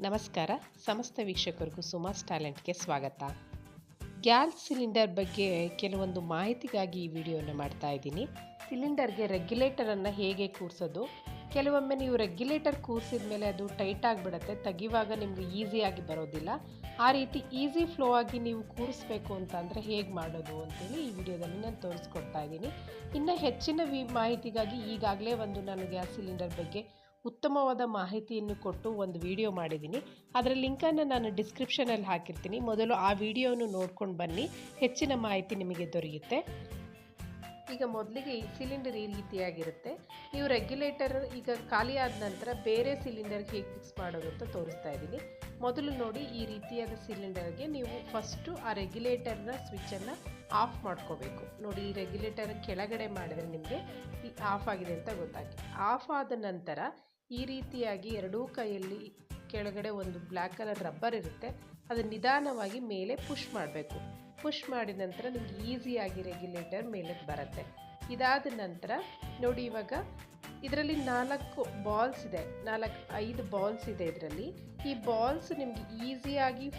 ನಮಸ್ಕಾರ. ಸಮಸ್ತ ವೀಕ್ಷಕರಿಗೂ ಸುಮಾಸ್ ಟ್ಯಾಲೆಂಟ್ಗೆ ಸ್ವಾಗತ. ಗ್ಯಾಸ್ ಸಿಲಿಂಡರ್ ಬಗ್ಗೆ ಕೆಲವೊಂದು ಮಾಹಿತಿಗಾಗಿ ಈ ವಿಡಿಯೋನ ಮಾಡ್ತಾ ಇದ್ದೀನಿ. ಸಿಲಿಂಡರ್ಗೆ ರೆಗ್ಯುಲೇಟರನ್ನು ಹೇಗೆ ಕೂರಿಸೋದು, ಕೆಲವೊಮ್ಮೆ ನೀವು ರೆಗ್ಯುಲೇಟರ್ ಕೂರಿಸಿದ ಮೇಲೆ ಅದು ಟೈಟ್ ಆಗಿಬಿಡುತ್ತೆ, ತೆಗಿವಾಗ ನಿಮಗೆ ಈಸಿಯಾಗಿ ಬರೋದಿಲ್ಲ. ಆ ರೀತಿ ಈಸಿ ಫ್ಲೋ ಆಗಿ ನೀವು ಕೂರಿಸ್ಬೇಕು ಅಂತ ಅಂದರೆ ಹೇಗೆ ಮಾಡೋದು ಅಂತೇಳಿ ಈ ವಿಡಿಯೋದಲ್ಲಿ ನಾನು ತೋರಿಸ್ಕೊಡ್ತಾ ಇದ್ದೀನಿ. ಇನ್ನು ಹೆಚ್ಚಿನ ಮಾಹಿತಿಗಾಗಿ ಈಗಾಗಲೇ ನಾನು ಗ್ಯಾಸ್ ಸಿಲಿಂಡರ್ ಬಗ್ಗೆ ಉತ್ತಮವಾದ ಮಾಹಿತಿಯನ್ನು ಕೊಟ್ಟು ಒಂದು ವಿಡಿಯೋ ಮಾಡಿದ್ದೀನಿ. ಅದರ ಲಿಂಕನ್ನು ನಾನು ಡಿಸ್ಕ್ರಿಪ್ಷನಲ್ಲಿ ಹಾಕಿರ್ತೀನಿ. ಮೊದಲು ಆ ವಿಡಿಯೋವನ್ನು ನೋಡ್ಕೊಂಡು ಬನ್ನಿ, ಹೆಚ್ಚಿನ ಮಾಹಿತಿ ನಿಮಗೆ ದೊರೆಯುತ್ತೆ. ಈಗ ಮೊದಲಿಗೆ ಈ ಸಿಲಿಂಡರ್ ಈ ರೀತಿಯಾಗಿರುತ್ತೆ. ನೀವು ರೆಗ್ಯುಲೇಟರ್ ಈಗ ಖಾಲಿ ಆದ ನಂತರ ಬೇರೆ ಸಿಲಿಂಡರ್ಗೆ ಹೇಗೆ ಫಿಕ್ಸ್ ಮಾಡೋದು ಅಂತ ತೋರಿಸ್ತಾ ಇದ್ದೀನಿ. ಮೊದಲು ನೋಡಿ, ಈ ರೀತಿಯಾದ ಸಿಲಿಂಡರ್ಗೆ ನೀವು ಫಸ್ಟು ಆ ರೆಗ್ಯುಲೇಟರ್ನ ಸ್ವಿಚ್ಚನ್ನು ಆಫ್ ಮಾಡ್ಕೋಬೇಕು. ನೋಡಿ, ಈ ರೆಗ್ಯುಲೇಟರ್ ಕೆಳಗಡೆ ಮಾಡಿದರೆ ನಿಮಗೆ ಈ ಆಫ್ ಆಗಿದೆ ಅಂತ ಗೊತ್ತಾಗಿ. ಆಫ್ ಆದ ನಂತರ ಈ ರೀತಿಯಾಗಿ ಎರಡೂ ಕೈಯಲ್ಲಿ ಕೆಳಗಡೆ ಒಂದು ಬ್ಲ್ಯಾಕ್ ಕಲರ್ ರಬ್ಬರ್ ಇರುತ್ತೆ, ಅದು ನಿಧಾನವಾಗಿ ಮೇಲೆ ಪುಷ್ ಮಾಡಬೇಕು. ಪುಷ್ ಮಾಡಿದ ನಂತರ ನಿಮ್ಗೆ ಈಸಿಯಾಗಿ ರೆಗ್ಯುಲೇಟರ್ ಮೇಲೆ ಬರುತ್ತೆ. ಇದಾದ ನಂತರ ನೋಡಿ, ಇವಾಗ ಇದರಲ್ಲಿ 4 ಬಾಲ್ಸ್ ಇದೆ, 5 ಬಾಲ್ಸ್ ಇದೆ ಇದರಲ್ಲಿ. ಈ ಬಾಲ್ಸ್ ನಿಮಗೆ ಈಸಿಯಾಗಿ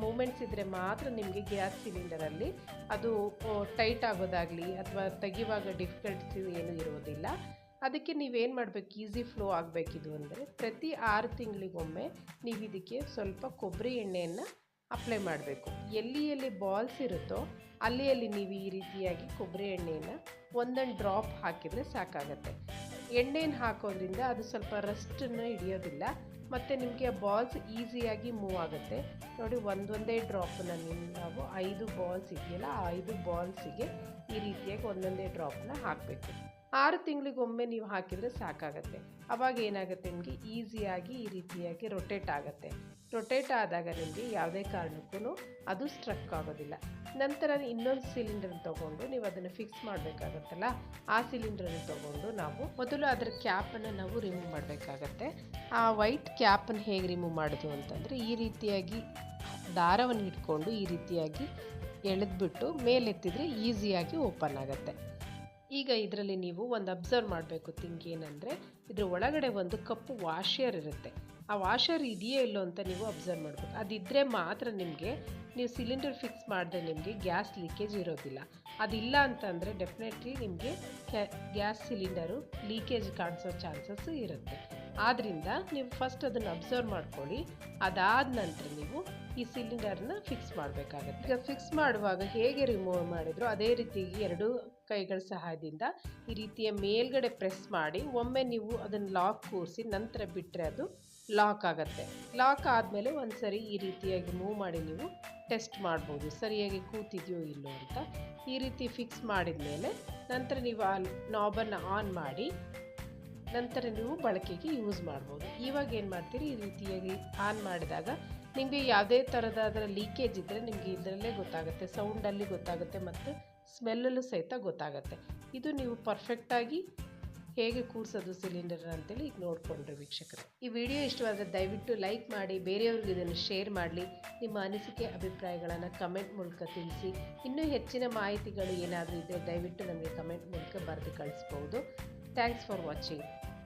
ಮೂಮೆಂಟ್ಸ್ ಇದ್ದರೆ ಮಾತ್ರ ನಿಮಗೆ ಗ್ಯಾಸ್ ಸಿಲಿಂಡರಲ್ಲಿ ಅದು ಟೈಟ್ ಆಗೋದಾಗಲಿ ಅಥವಾ ತೆಗಿವಾಗ ಡಿಫಿಕಲ್ಟ್ಸ್ ಏನೂ ಇರೋದಿಲ್ಲ. ಅದಕ್ಕೆ ನೀವೇನು ಮಾಡಬೇಕು, ಈಸಿ ಫ್ಲೋ ಆಗಬೇಕಿದು ಅಂದರೆ ಪ್ರತಿ 6 ತಿಂಗಳಿಗೊಮ್ಮೆ ನೀವು ಇದಕ್ಕೆ ಸ್ವಲ್ಪ ಕೊಬ್ಬರಿ ಎಣ್ಣೆಯನ್ನು ಅಪ್ಲೈ ಮಾಡಬೇಕು. ಎಲ್ಲಿ ಬಾಲ್ಸ್ ಇರುತ್ತೋ ಅಲ್ಲಿ ನೀವು ಈ ರೀತಿಯಾಗಿ ಕೊಬ್ಬರಿ ಎಣ್ಣೆಯನ್ನು ಒಂದೊಂದು ಡ್ರಾಪ್ ಹಾಕಿದರೆ ಸಾಕಾಗತ್ತೆ. ಎಣ್ಣೆಯನ್ನು ಹಾಕೋದ್ರಿಂದ ಅದು ಸ್ವಲ್ಪ ರಸ್ಟನ್ನು ಹಿಡಿಯೋದಿಲ್ಲ ಮತ್ತು ನಿಮಗೆ ಆ ಬಾಲ್ಸ್ ಈಸಿಯಾಗಿ ಮೂವ್ ಆಗುತ್ತೆ. ನೋಡಿ, ಒಂದೊಂದೇ ಡ್ರಾಪನ್ನ ನಾವು 5 ಬಾಲ್ಸ್ ಇದೆಯಲ್ಲ, ಆ 5 ಬಾಲ್ಸಿಗೆ ಈ ರೀತಿಯಾಗಿ ಒಂದೊಂದೇ ಡ್ರಾಪ್ನ ಹಾಕಬೇಕು. 6 ತಿಂಗಳಿಗೊಮ್ಮೆ ನೀವು ಹಾಕಿದರೆ ಸಾಕಾಗತ್ತೆ. ಆವಾಗ ಏನಾಗುತ್ತೆ, ನಿಮಗೆ ಈಸಿಯಾಗಿ ಈ ರೀತಿಯಾಗಿ ರೊಟೇಟ್ ಆಗುತ್ತೆ. ರೊಟೇಟ್ ಆದಾಗ ನಿಮಗೆ ಯಾವುದೇ ಕಾರಣಕ್ಕೂ ಅದು ಸ್ಟ್ರಕ್ ಆಗೋದಿಲ್ಲ. ನಂತರ ಇನ್ನೊಂದು ಸಿಲಿಂಡರ್ ತೊಗೊಂಡು ನೀವು ಅದನ್ನು ಫಿಕ್ಸ್ ಮಾಡಬೇಕಾಗತ್ತಲ್ಲ, ಆ ಸಿಲಿಂಡರನ್ನು ತೊಗೊಂಡು ನಾವು ಮೊದಲು ಅದರ ಕ್ಯಾಪನ್ನು ನಾವು ರಿಮೂವ್ ಮಾಡಬೇಕಾಗತ್ತೆ. ಆ ವೈಟ್ ಕ್ಯಾಪನ್ನು ಹೇಗೆ ರಿಮೂವ್ ಮಾಡೋದು ಅಂತಂದರೆ, ಈ ರೀತಿಯಾಗಿ ದಾರವನ್ನು ಇಟ್ಕೊಂಡು ಈ ರೀತಿಯಾಗಿ ಎಳೆದ್ಬಿಟ್ಟು ಮೇಲೆತ್ತಿದ್ರೆ ಈಸಿಯಾಗಿ ಓಪನ್ ಆಗುತ್ತೆ. ಈಗ ಇದರಲ್ಲಿ ನೀವು ಒಂದು ಅಬ್ಸರ್ವ್ ಮಾಡಬೇಕು ಥಿಂಗ್ ಏನಂದರೆ, ಇದ್ರ ಒಳಗಡೆ ಒಂದು ಕಪ್ಪು ವಾಷರ್ ಇರುತ್ತೆ. ಆ ವಾಷರ್ ಇದೆಯೋ ಇಲ್ಲೋ ಅಂತ ನೀವು ಅಬ್ಸರ್ವ್ ಮಾಡಬೇಕು. ಅದಿದ್ದರೆ ಮಾತ್ರ ನಿಮಗೆ ನೀವು ಸಿಲಿಂಡರ್ ಫಿಕ್ಸ್ ಮಾಡಿದ್ರೆ ನಿಮಗೆ ಗ್ಯಾಸ್ ಲೀಕೇಜ್ ಇರೋದಿಲ್ಲ. ಅದಿಲ್ಲ ಅಂತಂದರೆ ಡೆಫಿನೆಟ್ಲಿ ನಿಮಗೆ ಗ್ಯಾಸ್ ಸಿಲಿಂಡರು ಲೀಕೇಜ್ ಕಾಣಿಸೋ ಚಾನ್ಸಸ್ ಇರುತ್ತೆ. ಆದ್ದರಿಂದ ನೀವು ಫಸ್ಟ್ ಅದನ್ನು ಅಬ್ಸರ್ವ್ ಮಾಡ್ಕೊಳ್ಳಿ. ಅದಾದ ನಂತರ ನೀವು ಈ ಸಿಲಿಂಡರ್ನ ಫಿಕ್ಸ್ ಮಾಡಬೇಕಾಗತ್ತೆ. ಈಗ ಫಿಕ್ಸ್ ಮಾಡುವಾಗ ಹೇಗೆ ರಿಮೂವ್ ಮಾಡಿದ್ರು ಅದೇ ರೀತಿ ಎರಡೂ ಕೈಗಳ ಸಹಾಯದಿಂದ ಈ ರೀತಿಯ ಮೇಲ್ಗಡೆ ಪ್ರೆಸ್ ಮಾಡಿ ಒಮ್ಮೆ ನೀವು ಅದನ್ನು ಲಾಕ್ ಕೂರಿಸಿ ನಂತರ ಬಿಟ್ಟರೆ ಅದು ಲಾಕ್ ಆಗುತ್ತೆ. ಲಾಕ್ ಆದಮೇಲೆ ಒಂದು ಸರಿ ಈ ರೀತಿಯಾಗಿ ಮೂವ್ ಮಾಡಿ ನೀವು ಟೆಸ್ಟ್ ಮಾಡ್ಬೋದು ಸರಿಯಾಗಿ ಕೂತಿದೆಯೋ ಇಲ್ಲೋ ಅಂತ. ಈ ರೀತಿ ಫಿಕ್ಸ್ ಮಾಡಿದ ಮೇಲೆ ನಂತರ ನೀವು ಆ ನಾಬನ್ನು ಆನ್ ಮಾಡಿ ನಂತರ ನೀವು ಬಳಕೆಗೆ ಯೂಸ್ ಮಾಡ್ಬೋದು. ಇವಾಗ ಏನು ಮಾಡ್ತೀರಿ, ಈ ರೀತಿಯಾಗಿ ಆನ್ ಮಾಡಿದಾಗ ನಿಮಗೆ ಯಾವುದೇ ಥರದಾದ ಲೀಕೇಜ್ ಇದ್ದರೆ ನಿಮಗೆ ಇದರಲ್ಲೇ ಗೊತ್ತಾಗುತ್ತೆ, ಸೌಂಡಲ್ಲಿ ಗೊತ್ತಾಗುತ್ತೆ ಮತ್ತು ಸ್ಮೆಲ್ಲಲ್ಲೂ ಸಹಿತ ಗೊತ್ತಾಗುತ್ತೆ. ಇದು ನೀವು ಪರ್ಫೆಕ್ಟಾಗಿ ಹೇಗೆ ಕೂರಿಸೋದು ಸಿಲಿಂಡರ್ ಅಂತೇಳಿ ಈಗ ನೋಡಿಕೊಂಡ್ರೆ ವೀಕ್ಷಕರೇ. ಈ ವಿಡಿಯೋ ಇಷ್ಟವಾದರೆ ದಯವಿಟ್ಟು ಲೈಕ್ ಮಾಡಿ, ಬೇರೆಯವ್ರಿಗೆ ಇದನ್ನು ಶೇರ್ ಮಾಡಲಿ. ನಿಮ್ಮ ಅನಿಸಿಕೆ ಅಭಿಪ್ರಾಯಗಳನ್ನು ಕಮೆಂಟ್ ಮೂಲಕ ತಿಳಿಸಿ. ಇನ್ನೂ ಹೆಚ್ಚಿನ ಮಾಹಿತಿಗಳು ಏನಾದರೂ ಇದ್ದರೆ ದಯವಿಟ್ಟು ನಮಗೆ ಕಮೆಂಟ್ ಮೂಲಕ ಬರೆದು ಕಳಿಸ್ಬೋದು. Thanks for watching.